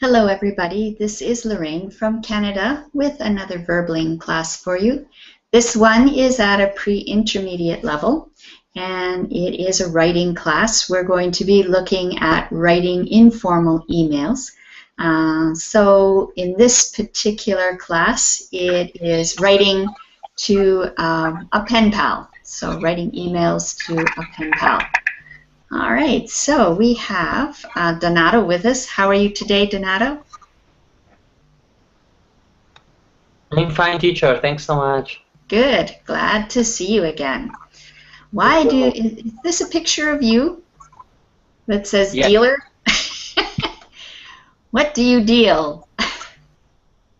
Hello everybody, this is Lorraine from Canada with another Verbling class for you. This one is at a pre-intermediate level and it is a writing class. We're going to be looking at writing informal emails. So in this particular class it is writing to a pen pal. So writing emails to a pen pal. All right, so we have Donato with us. How are you today, Donato? I'm fine, teacher. Thanks so much. Good. Glad to see you again. Is this a picture of you that says dealer? What do you deal?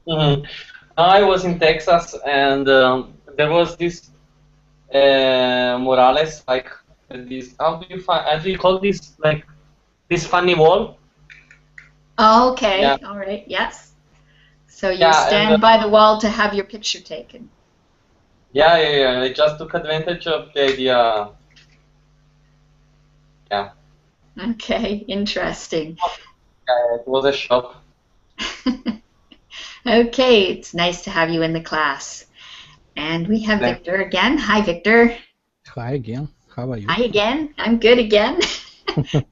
I was in Texas, and there was this murales, like this. How do you call this? Like this funny wall? Oh, okay. Yeah. All right. Yes. So you stand by the wall to have your picture taken. Yeah. I just took advantage of the idea. Yeah. Okay. Interesting. It was a shop. Okay. It's nice to have you in the class. And we have Victor again. Hi, Victor. Hi again. How are you? Hi again. I'm good again.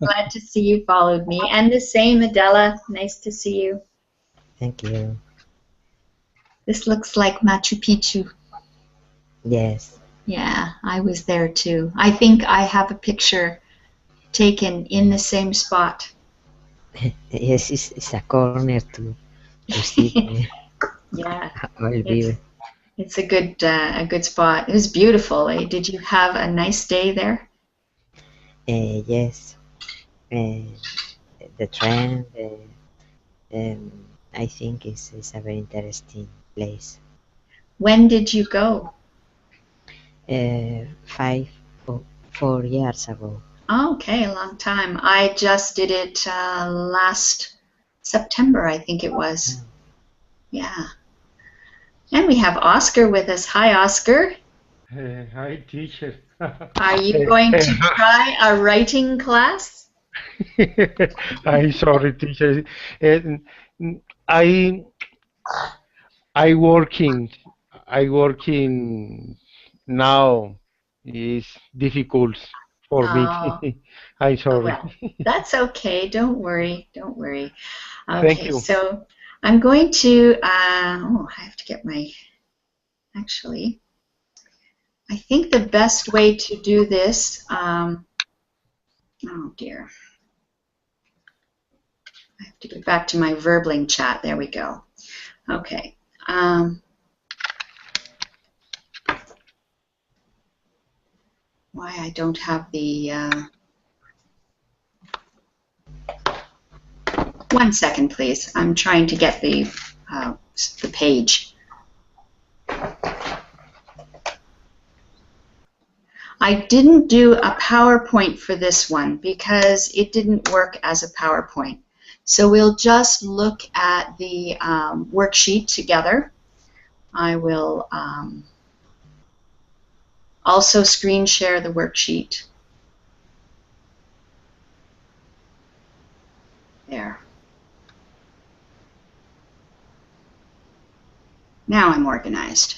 Glad to see you followed me. And the same, Adela. Nice to see you. Thank you. This looks like Machu Picchu. Yes. Yeah, I was there too. I think I have a picture taken in the same spot. Yes, it's a corner to see. Yeah. It's a good spot. It was beautiful. Did you have a nice day there? Yes. The trend, I think it's a very interesting place. When did you go? 4 years ago. Oh, okay, a long time. I just did it last September, I think it was. Yeah. And we have Oscar with us. Hi, Oscar. Hi, teacher. Are you going to try a writing class? I'm sorry, teacher. I working now. Is difficult for me. I'm sorry. Well, that's okay. Don't worry. Don't worry. Okay, thank you. So I'm going to. I have to get my. Actually, I think the best way to do this. Oh dear. I have to get back to my Verbling chat. There we go. Okay. Why I don't have the. 1 second, please. I'm trying to get the page. I didn't do a PowerPoint for this one because it didn't work as a PowerPoint. So we'll just look at the worksheet together. I will also screen share the worksheet. There. Now I'm organized.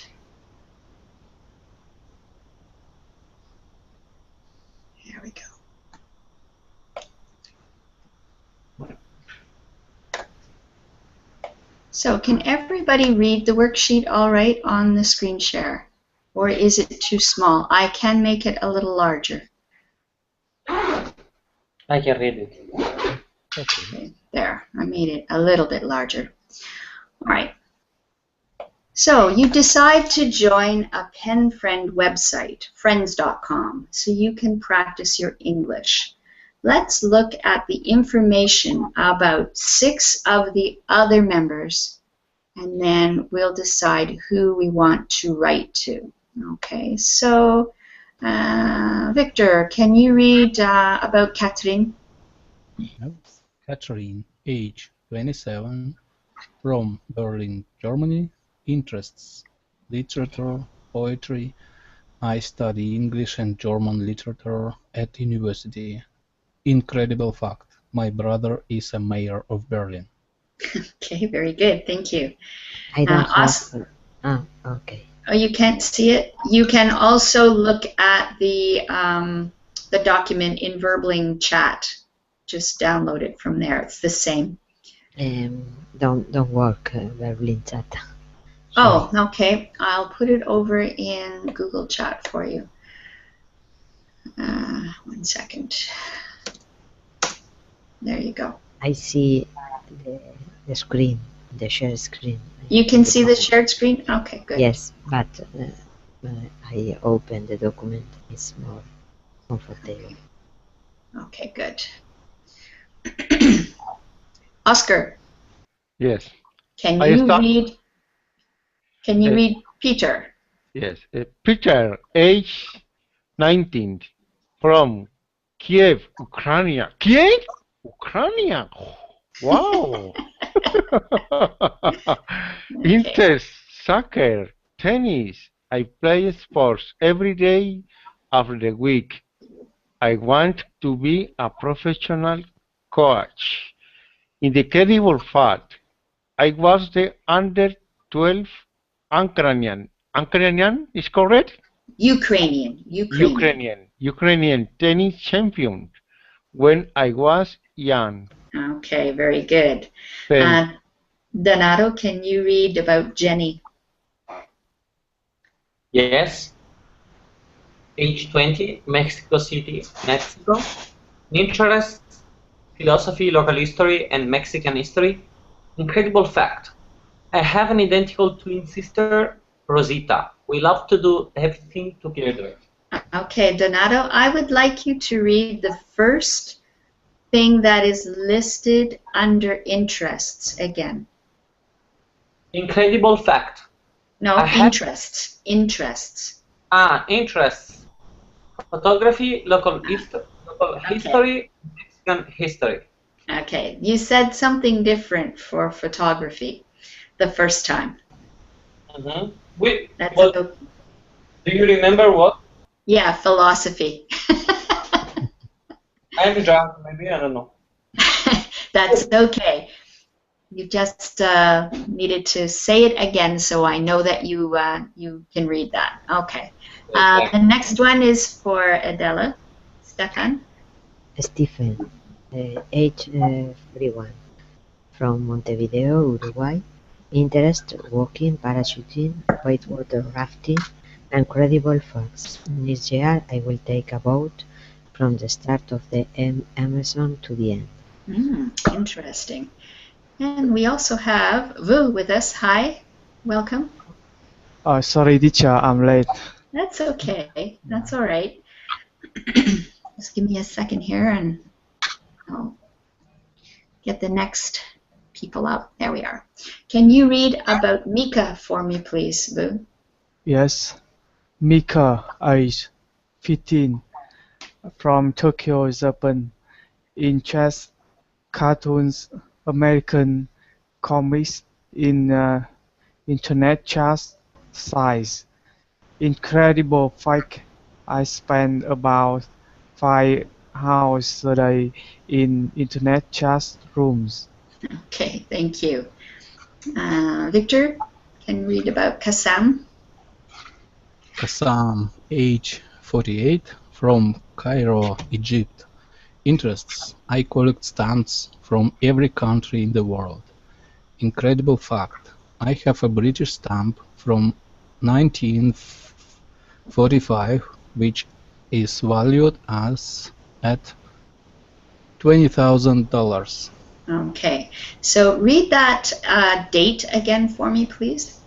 There we go. So can everybody read the worksheet all right on the screen share? Or is it too small? I can make it a little larger. I can read it. Okay, there, I made it a little bit larger. All right. So you decide to join a pen friend website, friends.com, so you can practice your English. Let's look at the information about 6 of the other members, and then we'll decide who we want to write to. Okay, so Victor, can you read about Catherine? Catherine, age 27, from Berlin, Germany. Interests: literature, poetry. I study English and German literature at university. Incredible fact: my brother is a mayor of Berlin. Okay, very good. Thank you. I don't Os- have. Oh, okay. Oh, you can't see it? You can also look at the document in Verbling chat. Just download it from there. It's the same. Don't work, Berlin chat. Oh, okay. I'll put it over in Google Chat for you. 1 second. There you go. I see the screen, the share screen. You can see the shared screen? Okay, good. Yes, but I open the document. It's more comfortable. Okay, good. Oscar, Yes. can I you start- read? Can you read Peter? Yes. Peter, age 19, from Kiev, Ukraine. Kiev? Ukraine. Wow. Interest, soccer, tennis. I play sports every day of the week. I want to be a professional coach. Incredible fact, I was the under 12 Ukrainian is correct? Ukrainian. Ukrainian tennis champion when I was young. Okay, very good. Thank- Donato, can you read about Jenny? Yes. Age 20, Mexico City, Mexico. Interests, philosophy, local history, and Mexican history. Incredible fact. I have an identical twin sister, Rosita. We love to do everything together. Okay, Donato, I would like you to read the first thing that is listed under interests again. Incredible fact. No, I have- interests. Interests. Interests. Photography, local history, Mexican history. Okay, you said something different for photography the first time. Wait, That's well, o- do you remember what? yeah, philosophy. I'm drunk, maybe, I don't know. That's okay. You just needed to say it again so I know that you can read that. Okay. The next one is for Adela. Stefan. Stephen, age 41, from Montevideo, Uruguay. Interest, walking, parachuting, whitewater rafting, and credible facts. This year I will take a boat from the start of the Amazon to the end. Interesting. And we also have Vu with us. Hi, welcome. Sorry, teacher, I'm late. That's okay. That's all right. Just give me a second here and I'll get the next people up. There we are. Can you read about Mika for me, please, Vu? Yes. Mika, age 15, from Tokyo, Japan. Interest, cartoons, American comics in internet chat size. Incredible fact, I spend about 5 hours a day in internet chat rooms. Okay, thank you. Victor, can you read about Kassam? Kassam, age 48, from Cairo, Egypt. Interests, I collect stamps from every country in the world. Incredible fact, I have a British stamp from 1945 which is valued at $20,000. Okay, so read that date again for me, please.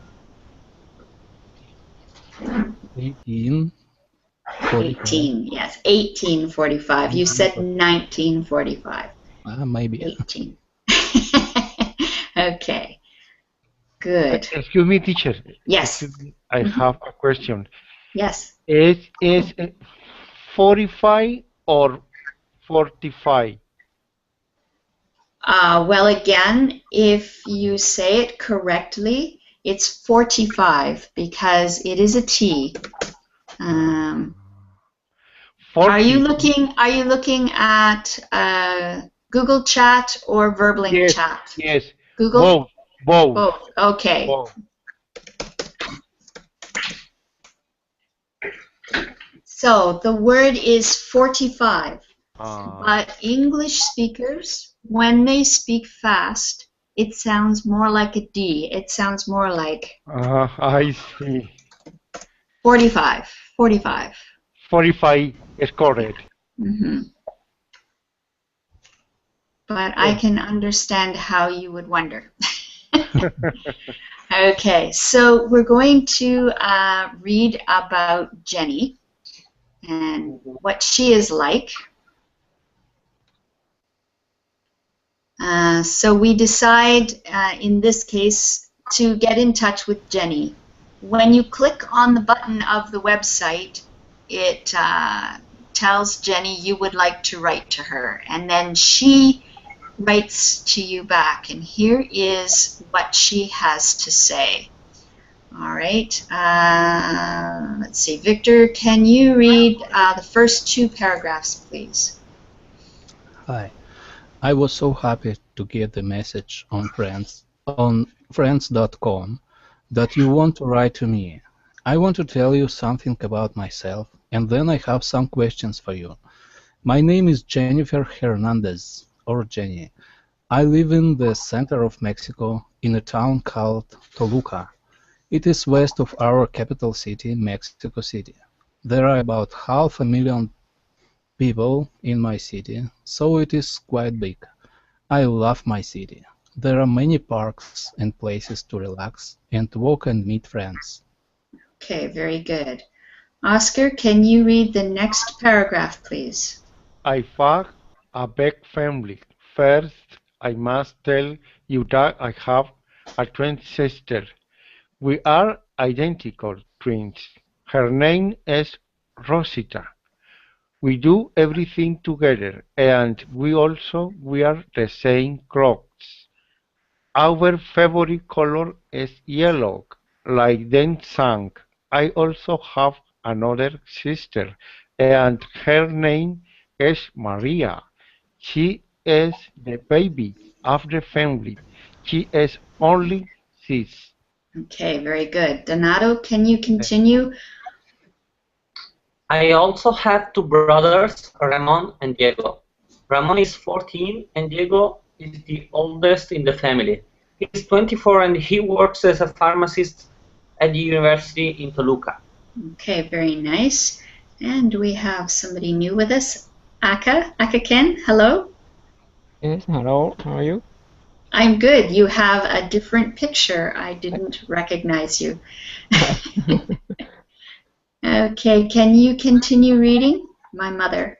18, yes, 1845. You said 1945. Maybe. 18. Okay, good. Excuse me, teacher. Yes. Excuse me, I have a question. Yes. Is 45 or 45? Well, again, if you say it correctly, it's 45 because it is a T. 40. Are you looking at Google Chat or Verbling Yes, Chat? yes. Google? Both. Both. Both. Okay. Both. So the word is 45. Ah. But English speakers, when they speak fast, it sounds more like a D. It sounds more like I see. 45. 45. 45 is correct. But I can understand how you would wonder. Okay, so we're going to read about Jenny and what she is like. So we decide, in this case, to get in touch with Jenny. When you click on the button of the website, it tells Jenny you would like to write to her, and then she writes to you back, and here is what she has to say. All right, let's see. Victor, can you read the first 2 paragraphs, please? Hi. I was so happy to get the message on friends.com that you want to write to me. I want to tell you something about myself, and then I have some questions for you. My name is Jennifer Hernandez, or Jenny. I live in the center of Mexico, in a town called Toluca. It is west of our capital city, Mexico City. There are about 500,000 people in my city, so it is quite big. I love my city. There are many parks and places to relax and walk and meet friends. Okay, very good. Oscar, can you read the next paragraph, please? I have a big family. First, I must tell you that I have a twin sister. We are identical twins. Her name is Rosita. We do everything together, and we also wear the same clothes. Our favorite color is yellow, like the sun. I also have another sister, and her name is Maria. She is the baby of the family. She is only 6. Okay, very good. Donato, can you continue? I also have 2 brothers, Ramon and Diego. Ramon is 14 and Diego is the oldest in the family. He's 24 and he works as a pharmacist at the university in Toluca. Okay, very nice. And we have somebody new with us. Aka Ken, hello? Yes, hello, how are you? I'm good. You have a different picture. I didn't recognize you. Okay, can you continue reading? My mother.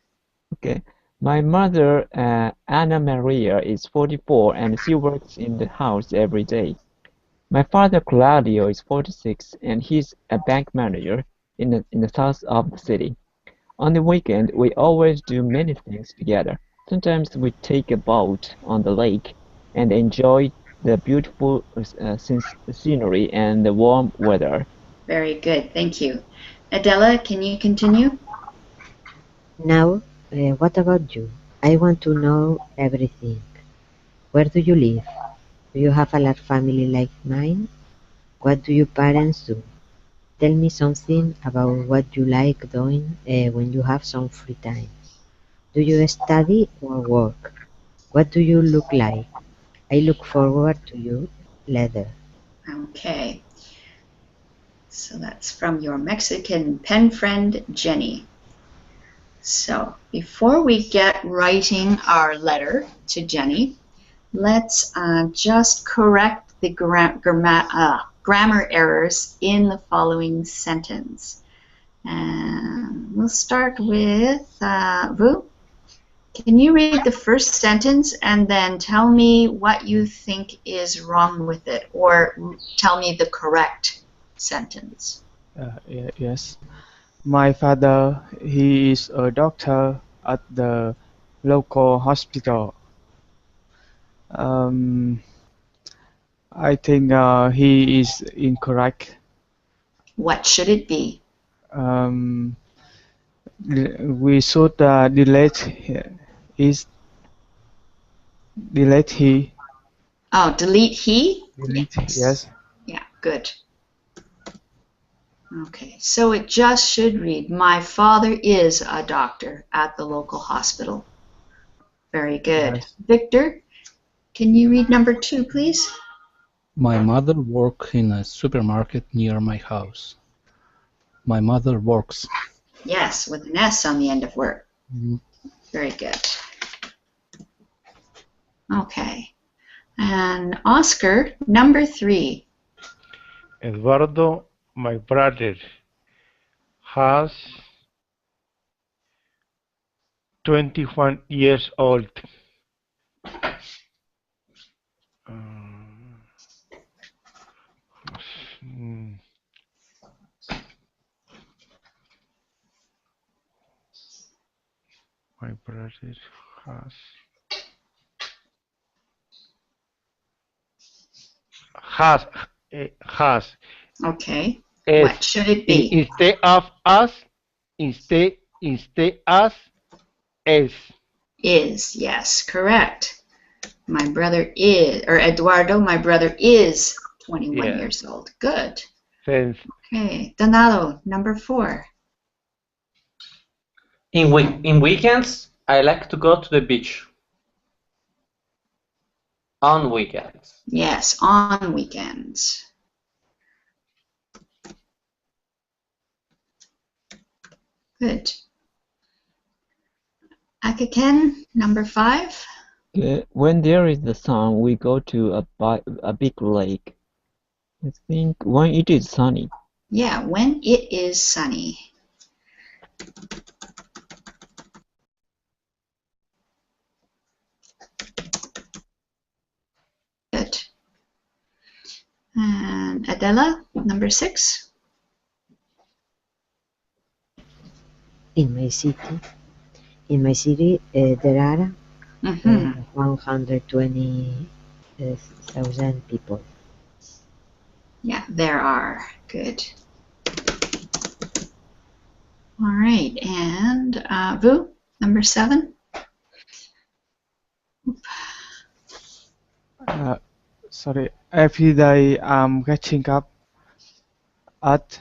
Okay. My mother, Anna Maria, is 44 and she works in the house every day. My father, Claudio, is 46 and he's a bank manager in the south of the city. On the weekend, we always do many things together. Sometimes we take a boat on the lake and enjoy the beautiful scenery and the warm weather. Very good, thank you. Adela, can you continue? Now, what about you? I want to know everything. Where do you live? Do you have a large family like mine? What do your parents do? Tell me something about what you like doing when you have some free time. Do you study or work? What do you look like? I look forward to your letter. Okay. So that's from your Mexican pen friend, Jenny. So before we get writing our letter to Jenny, let's just correct the grammar errors in the following sentence. And we'll start with Vu. Can you read the first sentence and then tell me what you think is wrong with it, or tell me the correct sentence? Yes. My father, he is a doctor at the local hospital. I think he is incorrect. What should it be? We should delete he. Oh, delete he? Delete. Yes. Yeah, good. Okay, so it just should read, my father is a doctor at the local hospital. Very good. Yes. Victor, can you read number 2, please? My mother works in a supermarket near my house. My mother works. Yes, with an S on the end of work. Mm, Very good. Okay. And Oscar, number 3. Eduardo, my brother, has 21 years old. Mm, My brother has Okay. S What should it be? instead of us, instead us S. Is. Yes, correct. My brother is, or Eduardo, my brother is 21 Yeah. years old. Good. Since Okay. Donado, number 4. In weekends, I like to go to the beach. On weekends. Yes, on weekends. Good. Akaken, number 5. When there is the sun, we go to a big lake. I think when it is sunny. Yeah, when it is sunny. Good. And Adela, number 6. In my city, there are Mm-hmm. 120,000 people. Yeah, there are. Good. All right, and Vu, number 7. Sorry. Every day I'm getting up at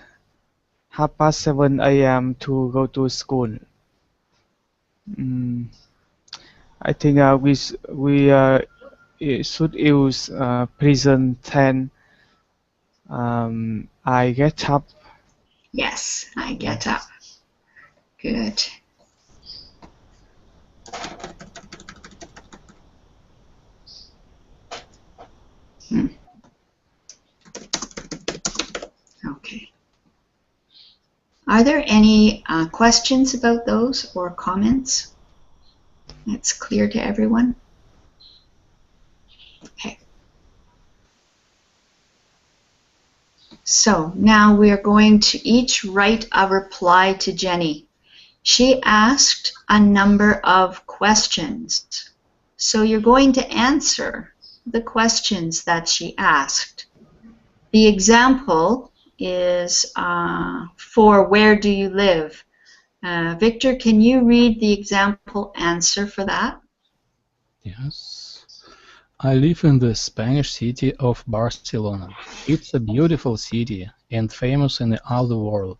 7:30 a.m. to go to school. I think we should use present tense. I get up. Yes, I get up. Good. Okay. Are there any questions about those or comments? It's clear to everyone? Okay. So now we are going to each write a reply to Jenny. She asked a number of questions. So you're going to answer the questions that she asked. The example is for where do you live? Victor, can you read the example answer for that? Yes. I live in the Spanish city of Barcelona. It's a beautiful city and famous in all the world.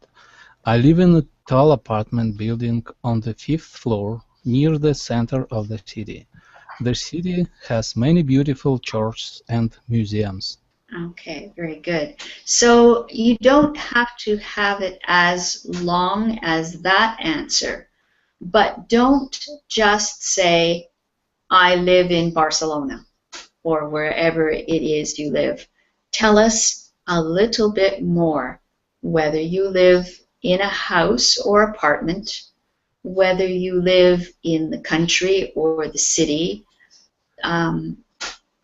I live in a tall apartment building on the 5th floor near the center of the city. The city has many beautiful churches and museums. Okay, very good. So you don't have to have it as long as that answer, but don't just say, I live in Barcelona or wherever it is you live. Tell us a little bit more, whether you live in a house or apartment, whether you live in the country or the city,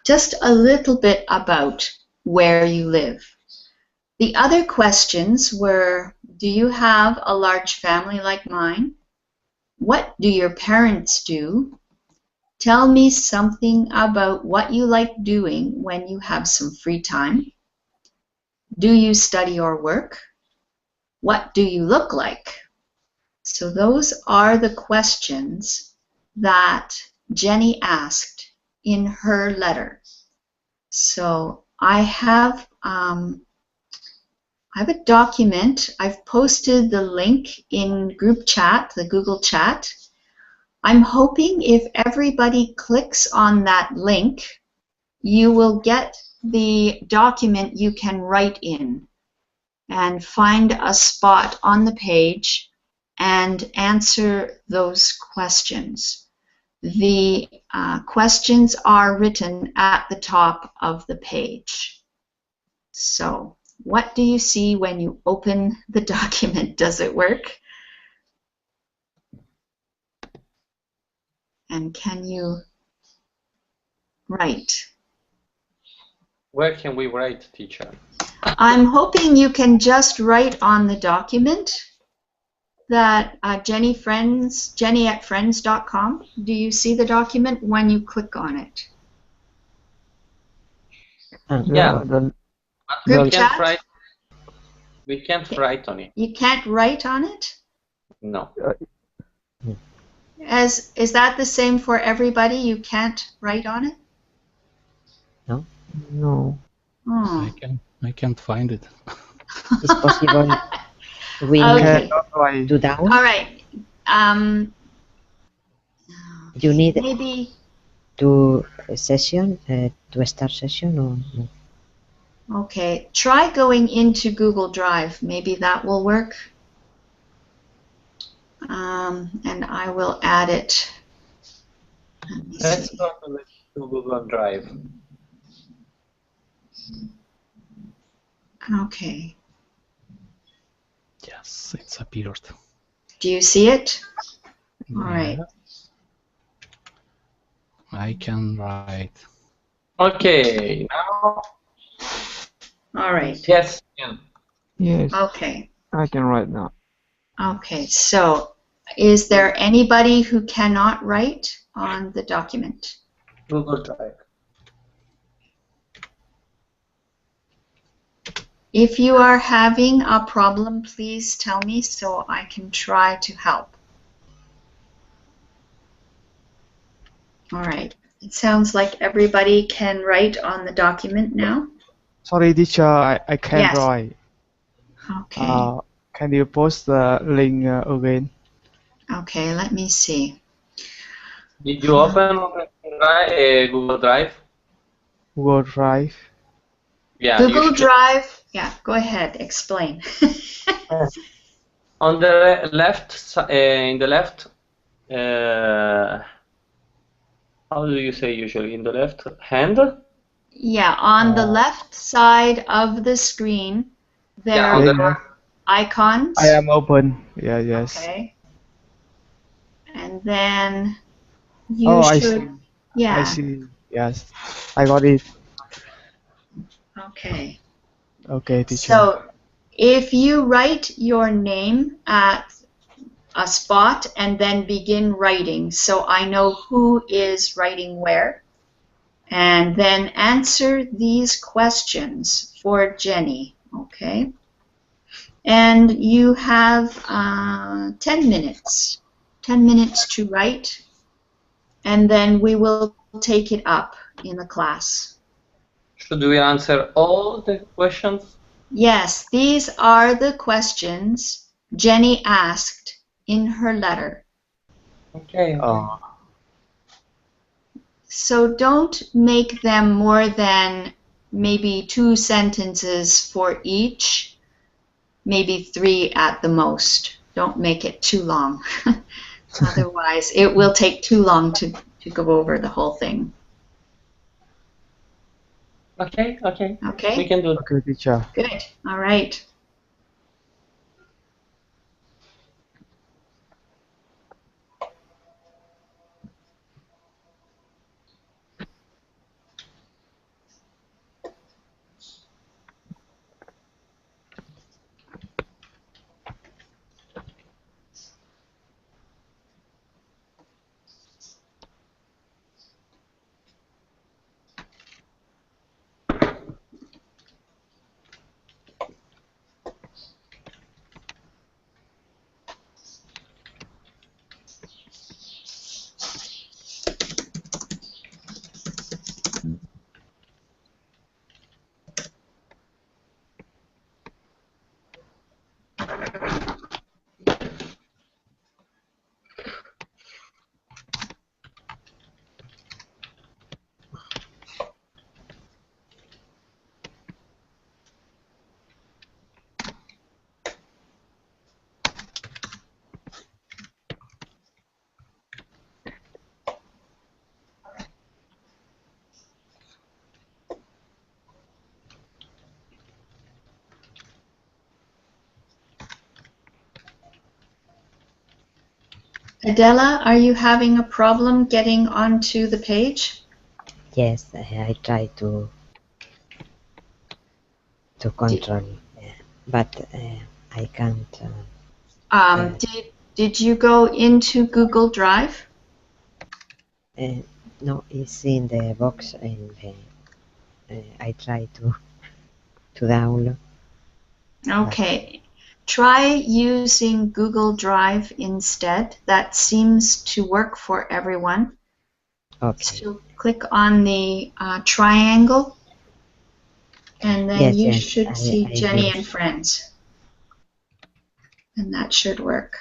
just a little bit about where you live. The other questions were, do you have a large family like mine? What do your parents do? Tell me something about what you like doing when you have some free time. Do you study or work? What do you look like? So those are the questions that Jenny asked in her letter. So I have a document. I've posted the link in group chat, the Google chat. I'm hoping if everybody clicks on that link, you will get the document you can write in and find a spot on the page and answer those questions. The questions are written at the top of the page. So, what do you see when you open the document? Does it work? And can you write? Where can we write, teacher? I'm hoping you can just write on the document that Jenny at friends.com. Do you see the document when you click on it? Yeah. Group We chat? can't write. We can't write on it. You can't write on it? No. Is that the same for everybody? You can't write on it? No. No. Oh. I can't find it. It's possible we Okay. need to do that one. All right. You need Maybe. to session to start session or no? Okay. Try going into Google Drive. Maybe that will work. And I will add it. Let me Let's see. go to Google Drive. Okay. Yes, it's appeared. Do you see it? All right. I can write. Okay. Now. All right. Yes. Yeah. Yes. Okay. I can write now. Okay. So, is there anybody who cannot write on the document? Google Drive. If you are having a problem, please tell me so I can try to help. All right. It sounds like everybody can write on the document now. Sorry, teacher, I can't Yes. write. Okay. Can you post the link again? Okay, let me see. Did you open Google Drive? Google Drive. Yeah. Google Drive. Yeah, go ahead. Explain. On the left, in the left, how do you say usually? In the left hand? Yeah, on the left side of the screen, there Yeah, on the are icons. I am open. Yeah, yes. Okay. And then you I should. see. Yeah. I see. Yes, I got it. Okay. Okay, teacher. So if you write your name at a spot and then begin writing, so I know who is writing where, and then answer these questions for Jenny, okay? And you have 10 minutes. 10 minutes to write, and then we will take it up in the class. Should we answer all the questions? Yes, these are the questions Jenny asked in her letter. Okay. So don't make them more than maybe 2 sentences for each, maybe 3 at the most. Don't make it too long. Otherwise, it will take too long to go over the whole thing. Okay. Okay? We can do that. Okay, teacher. Good. All right. Adela, are you having a problem getting onto the page? Yes, I try to control, but I can't. Did you go into Google Drive? No, it's in the box, and I try to download. Okay. Try using Google Drive instead. That seems to work for everyone. Okay. So click on the triangle, and then you Yes, should see I Jenny use. and Friends. And that should work.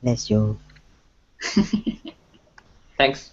Bless you. Thanks.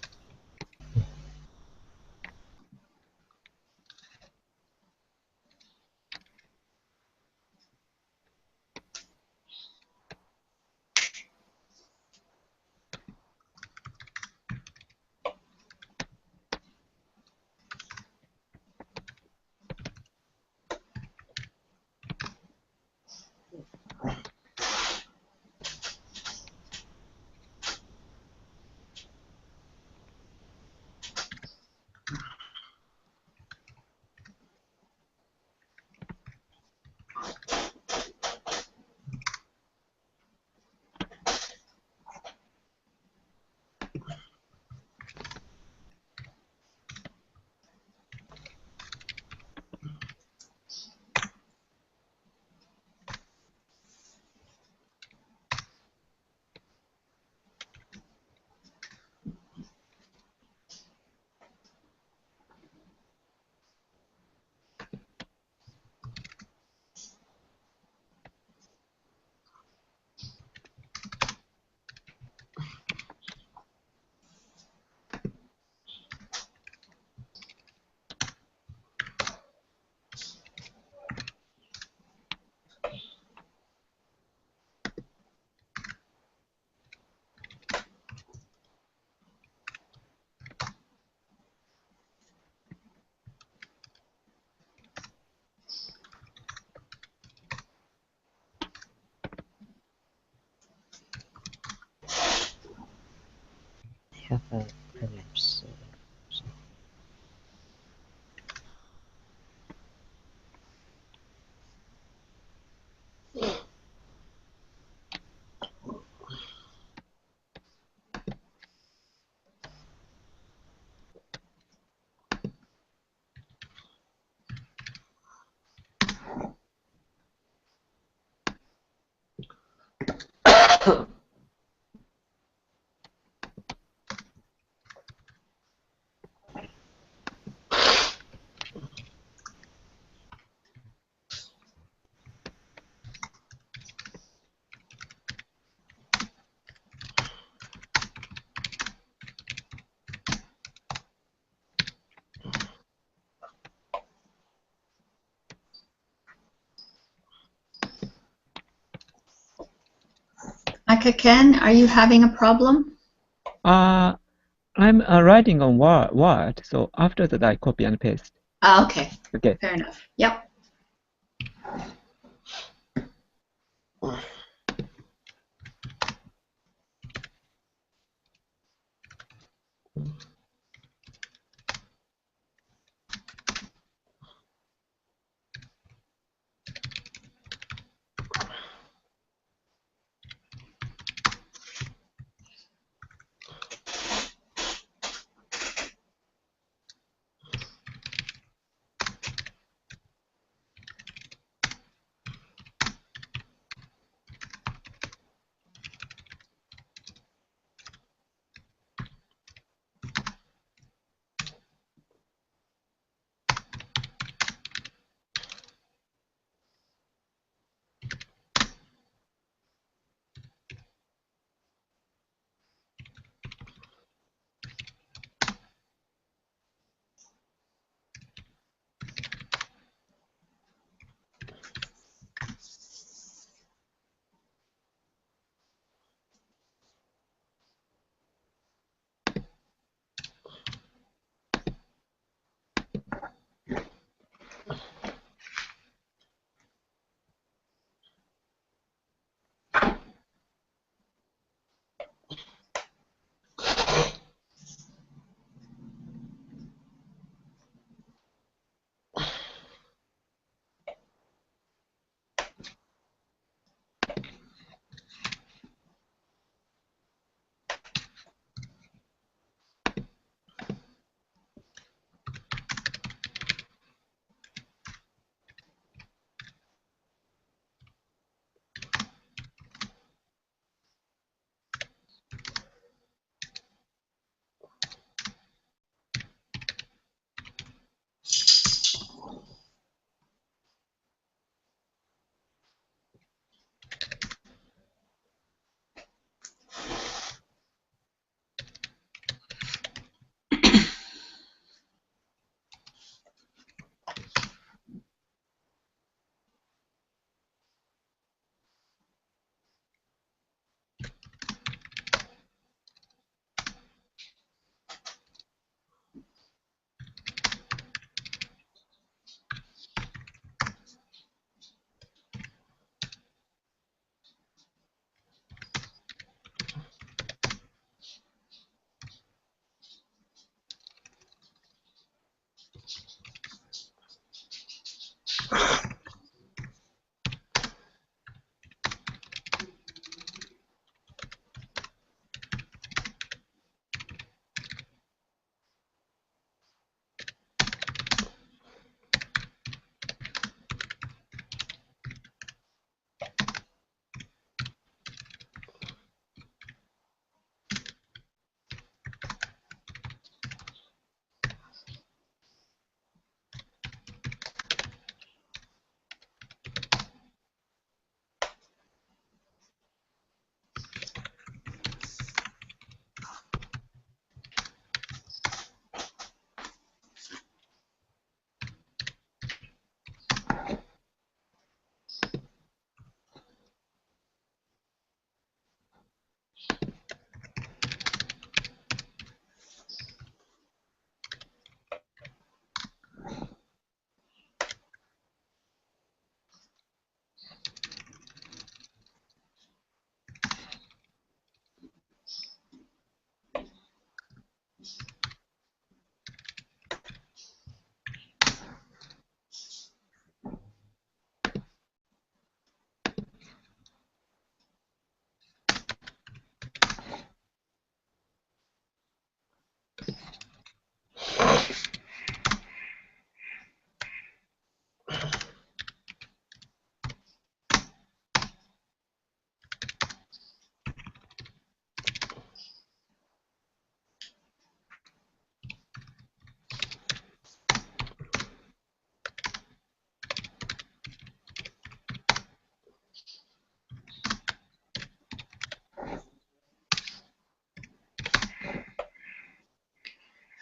I have problems. Ken, are you having a problem? I'm writing on Word, so after that I copy and paste. Okay. Okay. Fair enough. Yep.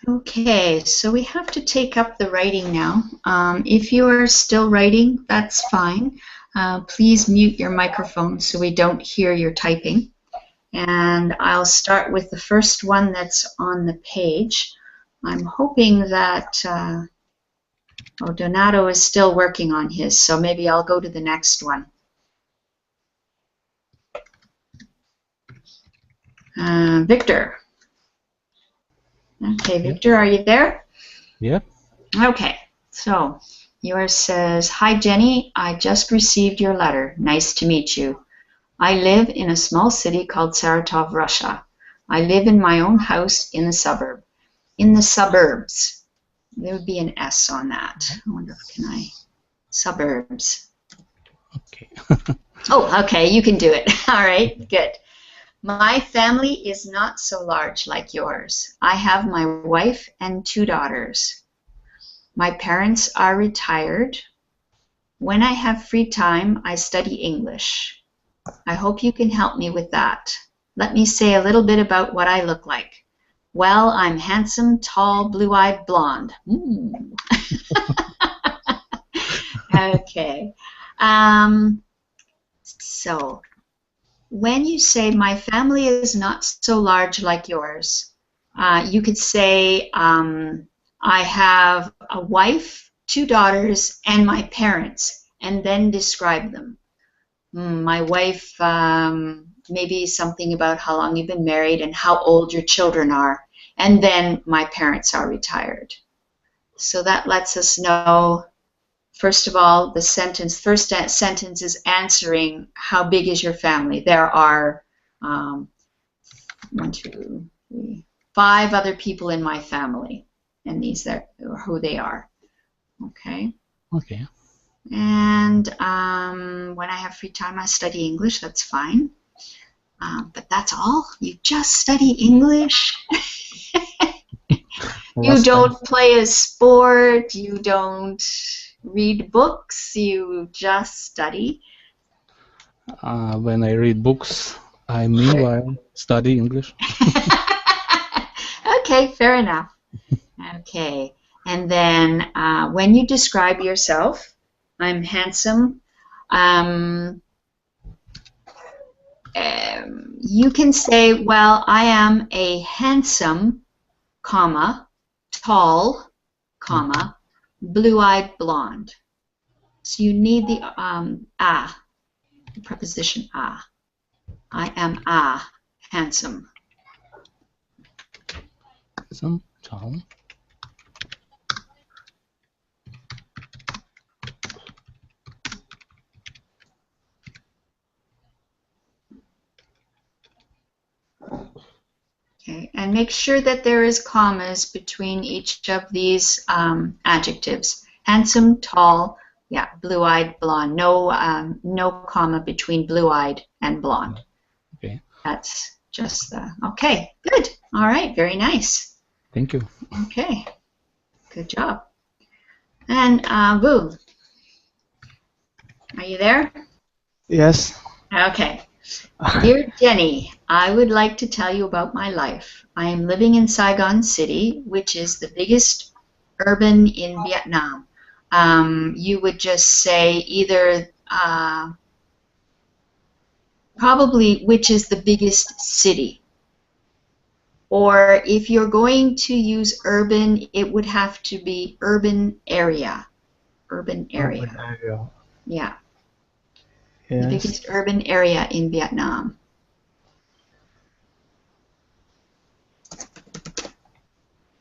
Okay, so we have to take up the writing now. If you are still writing, that's fine. Please mute your microphone so we don't hear your typing. And I'll start with the first one that's on the page. I'm hoping that Donato is still working on his, so maybe I'll go to the next one. Victor. Okay, Victor, are you there? Yep. Okay, so yours says, "Hi Jenny, I just received your letter. Nice to meet you. I live in a small city called Saratov, Russia. I live in my own house in the suburb. In the suburbs." There would be an S on that. I wonder if can I... Suburbs. Okay. Oh, okay, you can do it. All right, good. "My family is not so large like yours. I have my wife and 2 daughters. My parents are retired. When I have free time, I study English. I hope you can help me with that. Let me say a little bit about what I look like. Well, I'm handsome, tall, blue-eyed, blonde." Okay. So, when you say my family is not so large like yours, you could say I have a wife, 2 daughters, and my parents, and then describe them. My wife, maybe something about how long you've been married and how old your children are, and then my parents are retired. So that lets us know, first of all, the first sentence is answering how big is your family. There are 1, 2, 3, 5 other people in my family, and these are who they are. Okay. Okay. And when I have free time, I study English. That's fine. But that's all? You just study English? You don't play a sport? You don't read books? You just study? When I read books, I meanwhile study English. Okay, fair enough. Okay. And then when you describe yourself, I'm handsome. You can say, well, I am a handsome, comma, tall, comma, blue-eyed blonde. So you need the the preposition a. I am handsome. Handsome, tall. Okay, and make sure that there is commas between each of these adjectives. Handsome, tall, yeah, blue-eyed, blonde. No comma between blue-eyed and blonde. Okay. That's just the... Okay, good. All right, very nice. Thank you. Okay, good job. And Vu, are you there? Yes. Okay. "Dear Jenny, I would like to tell you about my life. I am living in Saigon City, which is the biggest urban in Vietnam." You would just say either probably which is the biggest city. Or if you're going to use urban, it would have to be urban area. Urban area. Urban area. Yeah. Yes. The biggest urban area in Vietnam.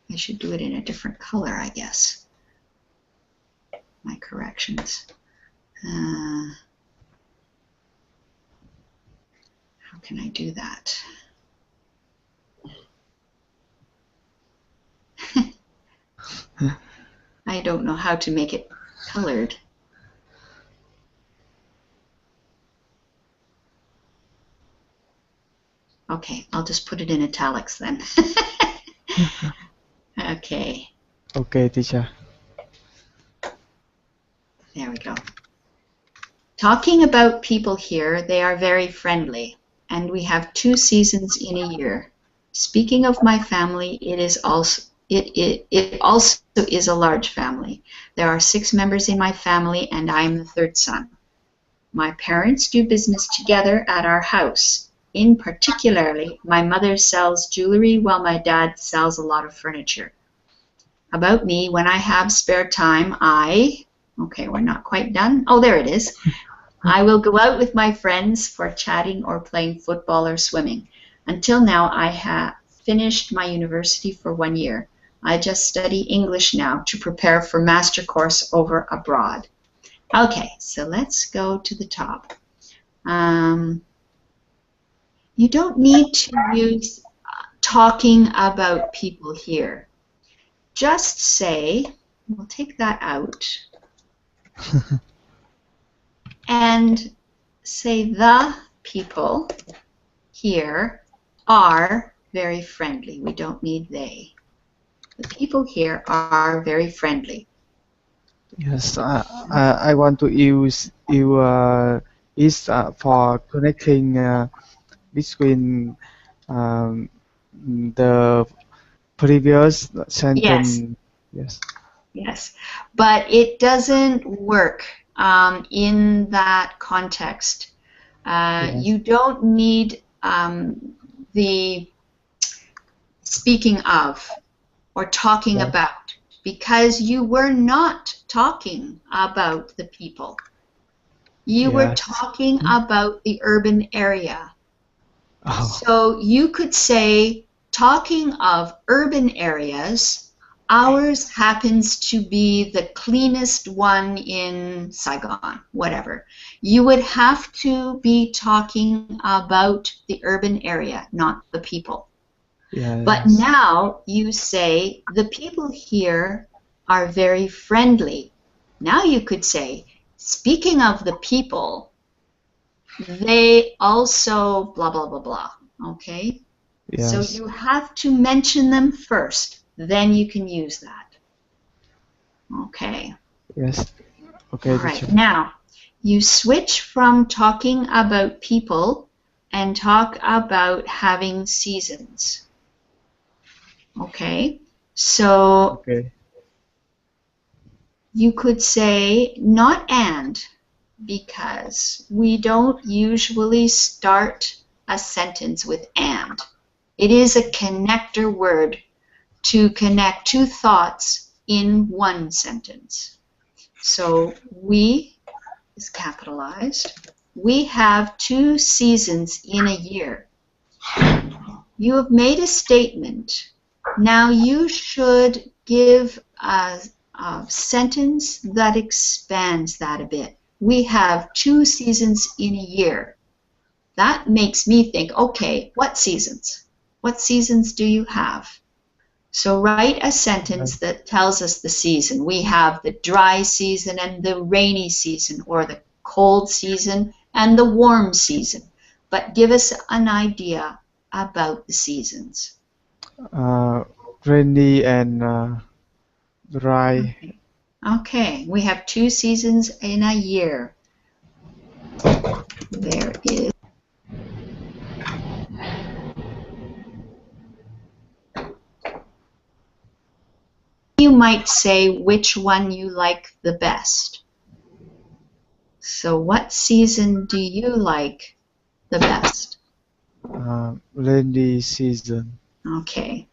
I should do it in a different color, I guess. My corrections. How can I do that? I don't know how to make it colored. Okay, I'll just put it in italics then. Okay. Okay, teacher. There we go. "Talking about people here, they are very friendly, and we have 2 seasons in a year. Speaking of my family, it is it also is a large family. There are 6 members in my family, and I am the 3rd son. My parents do business together at our house. In particularly, my mother sells jewelry while my dad sells a lot of furniture. About me, when I have spare time, okay, we're not quite done. Oh, there it is. I will go out with my friends for chatting or playing football or swimming. Until now, I have finished my university for 1 year. I just study English now to prepare for master course over abroad. Okay, so let's go to the top. You don't need to use talking about people here. Just say, we'll take that out, and say the people here are very friendly. We don't need they. The people here are very friendly. Yes, I want to use is for connecting between the previous sentence. Yes. Yes, but it doesn't work in that context. Yes. You don't need the speaking of or talking Yeah. about, because you were not talking about the people. You were Yes. talking about the urban area. Oh, So you could say, talking of urban areas, ours happens to be the cleanest one in Saigon, whatever. You would have to be talking about the urban area, not the people. yes. But now you say, the people here are very friendly. Now you could say, speaking of the people, they also blah, blah, blah, blah. Okay? Yes. So you have to mention them first, then you can use that. Okay. Yes. Okay, All right. teacher. Now, you switch from talking about people and talk about having seasons. Okay? So Okay. you could say not and, because we don't usually start a sentence with and. It is a connector word to connect 2 thoughts in 1 sentence. So we is capitalized. We have 2 seasons in a year. You have made a statement. Now you should give a sentence that expands that a bit. We have 2 seasons in a year. That makes me think, okay, what seasons? What seasons do you have? So write a sentence that tells us the season. We have the dry season and the rainy season, or the cold season and the warm season. But give us an idea about the seasons. Rainy and dry. Okay, we have 2 seasons in a year. There is. You might say which one you like the best. So what season do you like the best? Rainy season. Okay.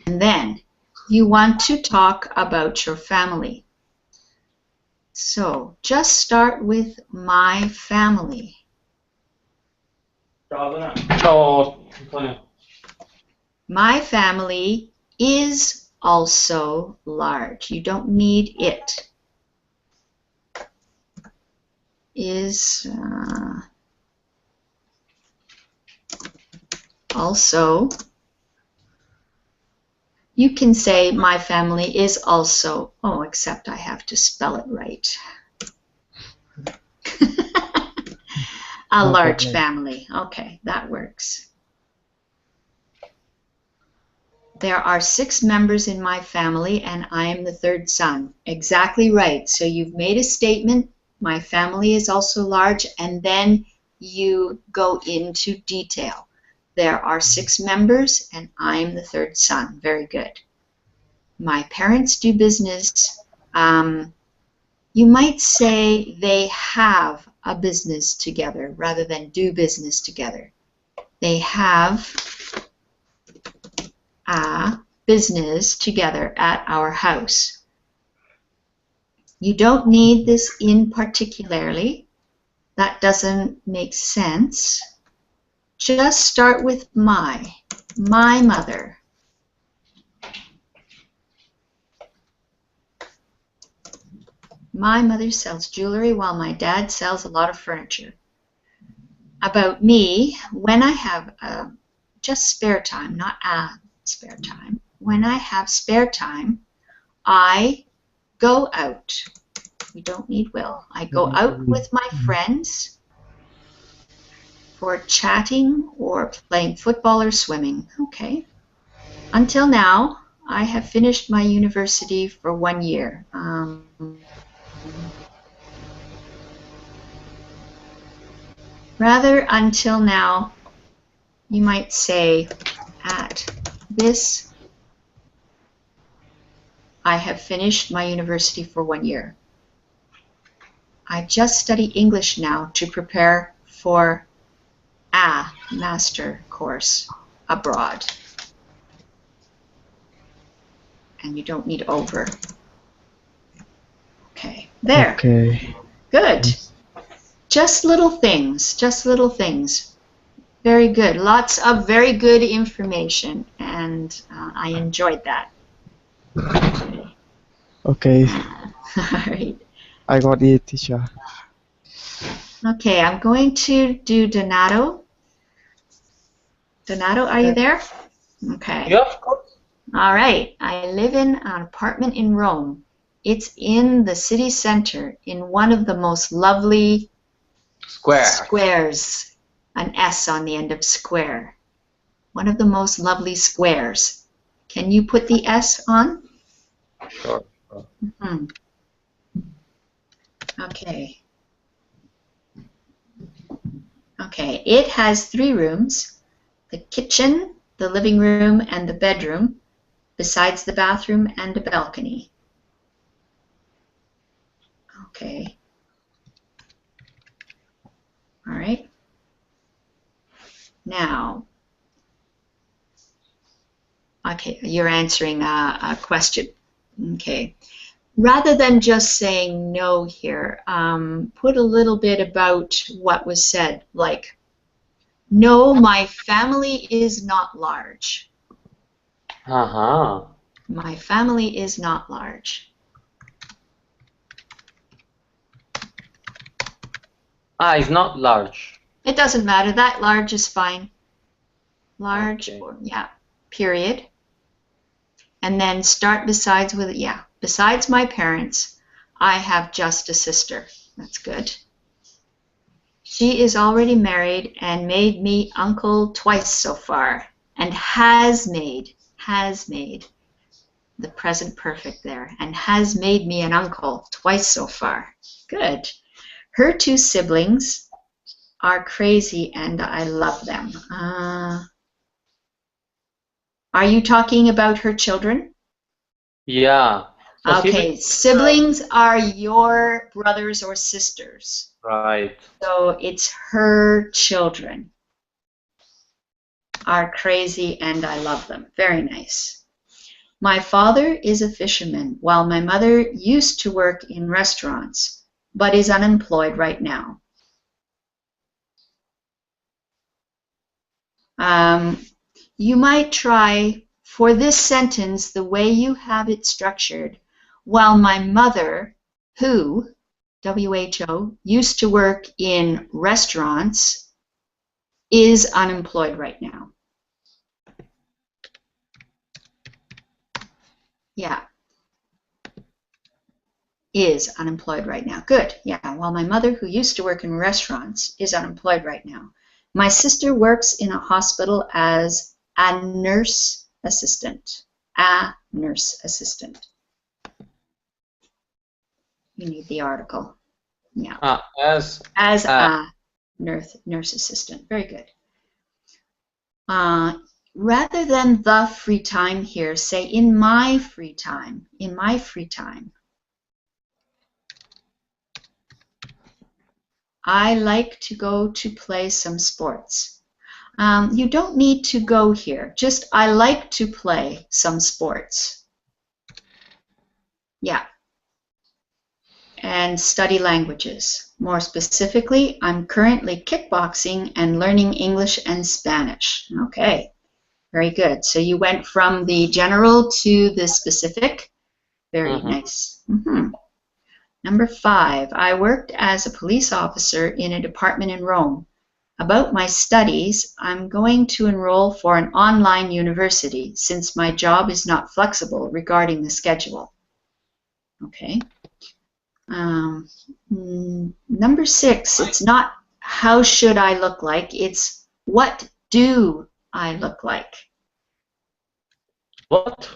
And then you want to talk about your family. So just start with my family. Ciao, Antonio. My family is also large. You don't need it. Is also. You can say my family is also, oh, except I have to spell it right. A large family. Okay, that works. There are 6 members in my family, and I am the 3rd son. Exactly right. So you've made a statement, my family is also large, and then you go into detail. There are 6 members, and I'm the 3rd son. Very good. My parents do business. You might say they have a business together rather than do business together. They have a business together at our house. You don't need this in particularly. That doesn't make sense. Just start with my mother. My mother sells jewelry while my dad sells a lot of furniture. About me, when I have just spare time, not spare time, when I have spare time, I go out. We don't need will. I go out with my friends for chatting or playing football or swimming. Okay. Until now, I have finished my university for 1 year. Rather, until now, you might say, at this, I have finished my university for 1 year. I just study English now to prepare for a master course abroad. And you don't need over. Okay, there. Okay. Good. Just little things, just little things. Very good. Lots of very good information, and I enjoyed that. Okay. All right. I got it, teacher. Okay, I'm going to do Donato. Donato, are you there? Okay. Yeah, of course. All right. I live in an apartment in Rome. It's in the city center, in one of the most lovely squares. An S on the end of square. One of the most lovely squares. Can you put the S on? Sure. Mm-hmm. Okay. Okay, it has 3 rooms, the kitchen, the living room, and the bedroom, besides the bathroom and a balcony. Okay. All right. Now, okay, you're answering a question. Okay. Rather than just saying no here, put a little bit about what was said, like, no, my family is not large. Uh-huh. My family is not large. It's not large. It doesn't matter. That large is fine. Large, Okay. or, yeah, period. And then start besides with, yeah, besides my parents, I have just a sister. That's good. She is already married and made me uncle twice so far, and has made the present perfect there, and has made me an uncle twice so far. Good. Her 2 siblings are crazy and I love them. Are you talking about her children? Yeah. So Okay, siblings are your brothers or sisters. Right. So it's her children are crazy and I love them. Very nice. My father is a fisherman, while my mother used to work in restaurants, but is unemployed right now. You might try, for this sentence, the way you have it structured, while my mother, who, W-H-O, used to work in restaurants, is unemployed right now. Yeah. Is unemployed right now. Good. Yeah. While my mother, who used to work in restaurants, is unemployed right now. My sister works in a hospital as a nurse assistant. A nurse assistant. You need the article. Yeah. As As a nurse assistant. Very good. Rather than the free time here, say in my free time. In my free time. I like to go to play some sports. You don't need to go here. Just, I like to play some sports. Yeah. And study languages. More specifically, I'm currently kickboxing and learning English and Spanish. Okay. Very good. So you went from the general to the specific. Very nice. Number 5, I worked as a police officer in a department in Rome. About my studies, I'm going to enroll for an online university since my job is not flexible regarding the schedule. Okay. Number 6, it's not how should I look like, it's what do I look like? What?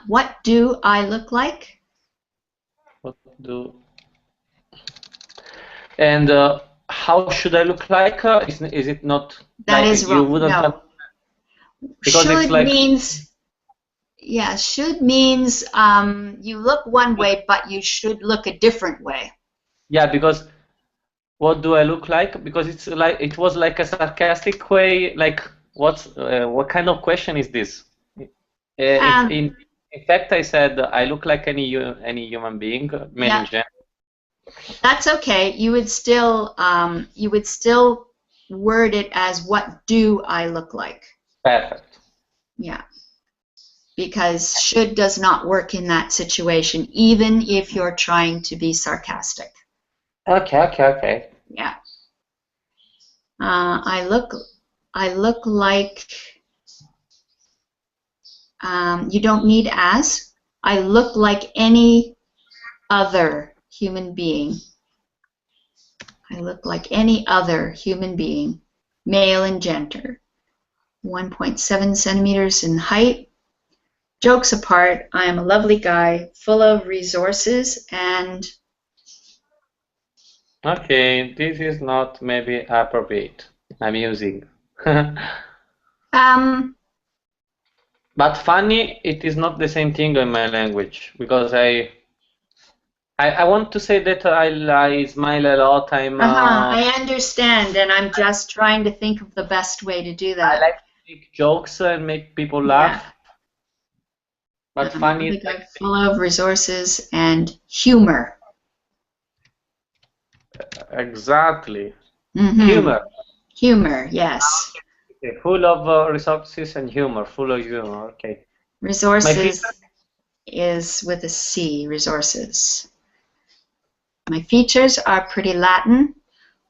What do I look like? What do? And how should I look like? Is it not? That like is you wrong. wouldn't No. have, because Should it's like, means, yeah, should means you look one way, but you should look a different way. yeah, because what do I look like? Because it's like it was like a sarcastic way. Like what kind of question is this? In fact, I said I look like any human being, male Yeah. in general. That's okay. You would still word it as what do I look like? Perfect. Yeah. Because should does not work in that situation, even if you're trying to be sarcastic. Okay. Yeah. I look like. You don't need as. I look like any other human being. I look like any other human being, male and gender. 1.7 centimeters in height. Jokes apart, I am a lovely guy, full of resources and... Okay, this is not maybe appropriate. I'm using. But funny, it is not the same thing in my language, because I want to say that I smile a lot. I understand, and I'm just trying to think of the best way to do that. I like to make jokes and make people laugh. But funny is like full of resources and humor. Exactly. Mm-hmm. Humor, yes. Okay. Full of resources and humor. Full of humor. Okay. Resources is with a C. Resources. My features are pretty Latin,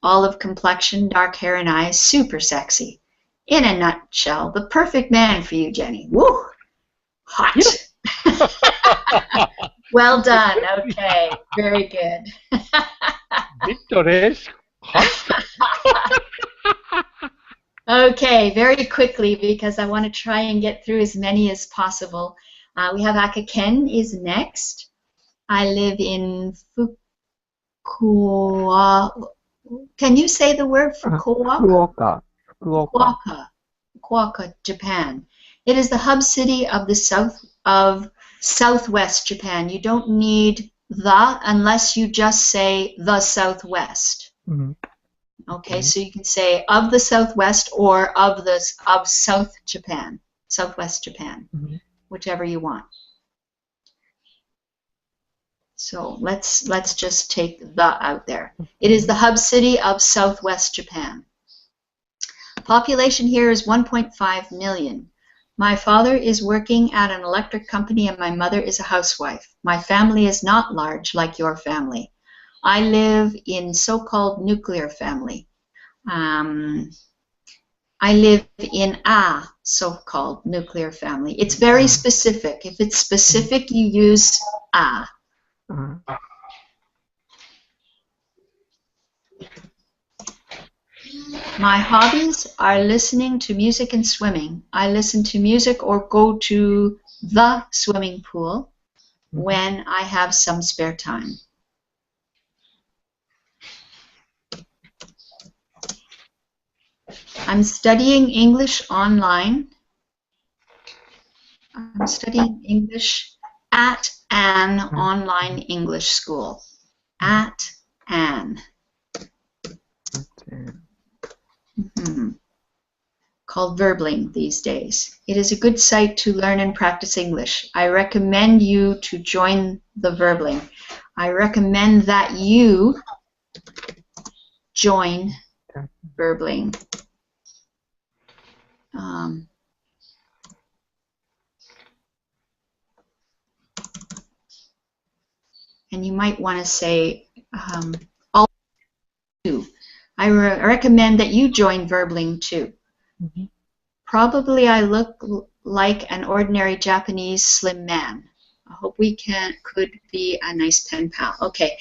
olive complexion, dark hair and eyes, super sexy. In a nutshell, the perfect man for you, Jenny. Woo! Hot. Well done. Okay. Very good. Picturesque. Okay, very quickly, because I want to try and get through as many as possible. We have Akaken is next. I live in Fukuoka. Can you say the word Fukuoka? Fukuoka, Japan. It is the hub city of the Southwest Japan. You don't need the unless you just say the Southwest. Okay, so you can say of the Southwest or of South Japan, Southwest Japan, whichever you want. So let's just take the out there. It is the hub city of Southwest Japan. Population here is 1.5 million. My father is working at an electric company and my mother is a housewife. My family is not large like your family. I live in so-called nuclear family. I live in a so-called nuclear family. It's very specific. If it's specific, you use a. My hobbies are listening to music and swimming. I listen to music or go to the swimming pool when I have some spare time. I'm studying English online. I'm studying English at an online English school. At an. Called Verbling these days. It is a good site to learn and practice English. I recommend you to join the Verbling. I recommend that you join Verbling. And you might want to say all too. I recommend that you join Verbling too. Probably I look like an ordinary Japanese slim man. I hope we could be a nice pen pal. Okay.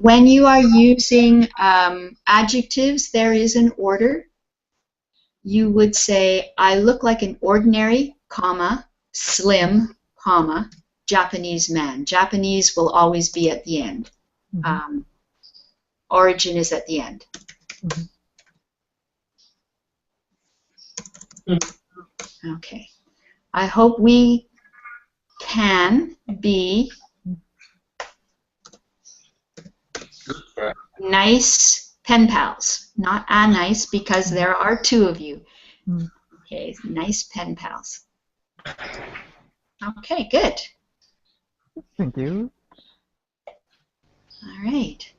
When you are using adjectives, there is an order. You would say, I look like an ordinary, comma, slim, comma, Japanese man. Japanese will always be at the end. Origin is at the end. Okay. I hope we can be nice pen pals. Not a nice, because there are two of you. Okay, nice pen pals. Okay, good. Thank you. All right.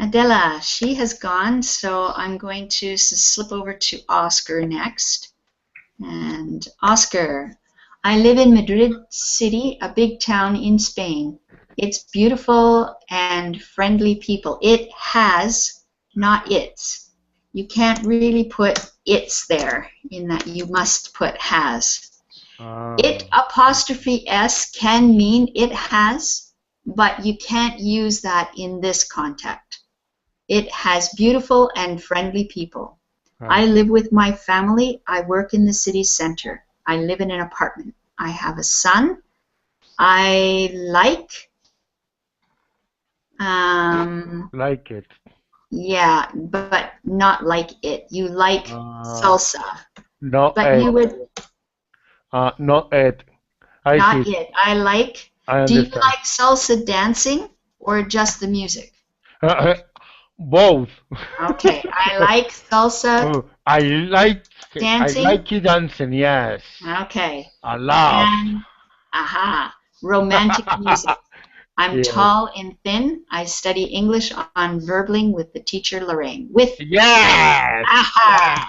Adela, she has gone, so I'm going to slip over to Oscar next. And Oscar, I live in Madrid City, a big town in Spain. It's beautiful and friendly people. It has, not its. You can't really put its there, in that you must put has. It apostrophe S can mean it has, but you can't use that in this context. It has beautiful and friendly people. I live with my family. I work in the city center. I live in an apartment. I have a son. I like it. Yeah, but not like it. You like salsa. No, but you would not it. not it. I like. I Do you understand. like salsa dancing or just the music? Both. Okay, I like salsa I like dancing. I like it dancing. Yes. Okay. I love. And romantic music. I'm Yes. tall and thin. I study English on Verbling with the teacher Lorraine. Yes.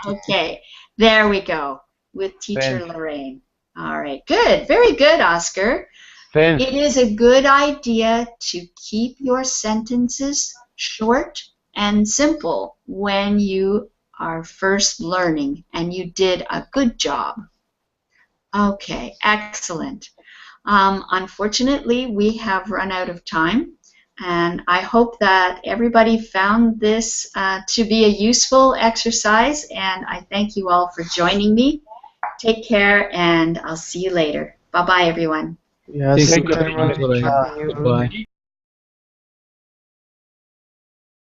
Okay, there we go. With teacher Thanks. Lorraine. All right, good. Very good, Oscar. Thanks. It is a good idea to keep your sentences short and simple when you are first learning, and you did a good job. Okay, excellent. Unfortunately, we have run out of time, and I hope that everybody found this to be a useful exercise, and I thank you all for joining me. Take care, and I'll see you later. Bye-bye, everyone. Yes, Thank you very very much. much. Bye.